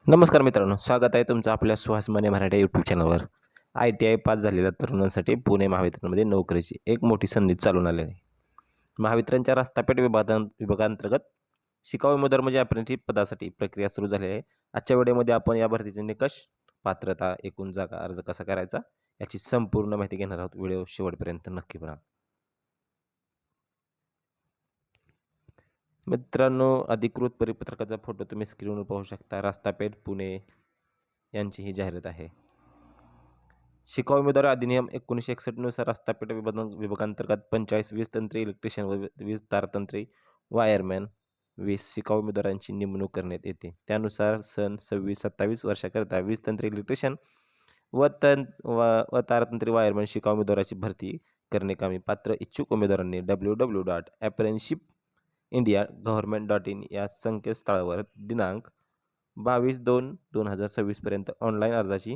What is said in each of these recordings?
नमस्कार मित्रांनो, स्वागत आहे तुमचं आपल्या सुहास माने मराठी यूट्यूब चॅनलवर. ITI पास झालेल्या तरुणांसाठी पुणे महावितरणमध्ये नोकरीची एक मोठी संधी चालून आलेली आहे. महावितरणच्या रस्तापेठ विभागांतर्गत शिकाऊ उमेदवार म्हणजे अप्रेंटिस पदासाठी प्रक्रिया सुरू झाली आहे. आजच्या व्हिडिओमध्ये आपण या भरतीचे निकष, पात्रता, एकूण जागा, अर्ज कसा करायचा याची संपूर्ण माहिती घेणार आहोत. व्हिडिओ शेवटपर्यंत नक्की पहा. मित्रांनो, अधिकृत परिपत्रकाचा फोटो तुम्ही स्क्रीनवर पाहू शकता. रस्तापेठ पुणे यांची ही जाहिरात आहे. शिकाऊ उमेदवार अधिनियम 1961 नुसार रस्तापेठ विभागांतर्गत 45-20 तंत्री इलेक्ट्रिशियन व 20 तारतंत्री वायरमॅन 20 शिकाऊ उमेदवारांची नेमणूक करण्यात येते. त्यानुसार सन 26-27 वर्षाकरिता 20 तंत्री इलेक्ट्रिशियन व तारतंत्री वायरमॅन शिकाऊ उमेदवाराची भरती करणे कामी. पात्र इच्छुक उमेदवारांनी www.apprenticeshippindia.government.in या संकेतस्थळावर दिनांक 22/2/2026 पर्यंत ऑनलाईन अर्जाची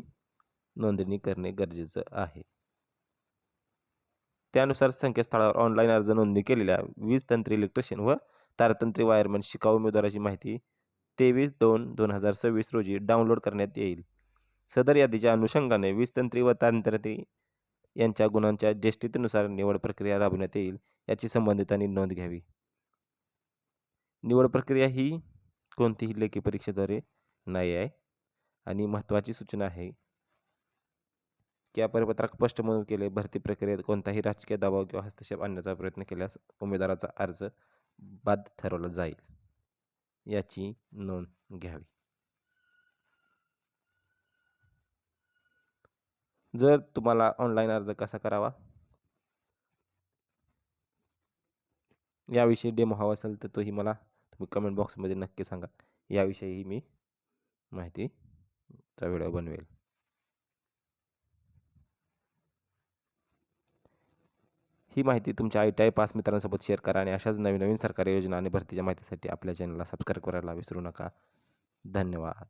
नोंदणी करणे गरजेचं आहे. त्यानुसार संकेतस्थळावर ऑनलाईन अर्ज नोंदणी केलेल्या 20 तंत्री इलेक्ट्रिशियन व तारतंत्री वायरमॅन शिकाऊ उमेदवाराची माहिती 23/2/2026 रोजी डाउनलोड करण्यात येईल. सदर यादीच्या अनुषंगाने 20 तंत्री व तारतंत्री यांच्या गुणांच्या ज्येष्ठतेनुसार निवड प्रक्रिया राबविण्यात येईल, याची संबंधितांनी नोंद घ्यावी. निवड प्रक्रिया ही कोणतीही लेखी परीक्षेद्वारे नाही आहे. आणि महत्त्वाची सूचना आहे की या परिपत्रकात स्पष्ट नमूद केले, भरती प्रक्रियेत कोणताही राजकीय दबाव किंवा हस्तक्षेप आणण्याचा प्रयत्न केल्यास उमेदवाराचा अर्ज बाद ठरवला जाईल, याची नोंद घ्यावी. जर तुम्हाला ऑनलाईन अर्ज कसा करावा याविषयी डेमो हवा असेल तर तोही मला तुम्ही कमेंट बॉक्समध्ये नक्की सांगा. याविषयीही मी माहितीचा व्हिडिओ बनवेल. ही माहिती तुमच्या ITI पास मित्रांसोबत शेअर करा आणि अशाच नवीन सरकारी योजना आणि भरतीच्या माहितीसाठी आपल्या चॅनलला सबस्क्राईब करायला विसरू नका. धन्यवाद.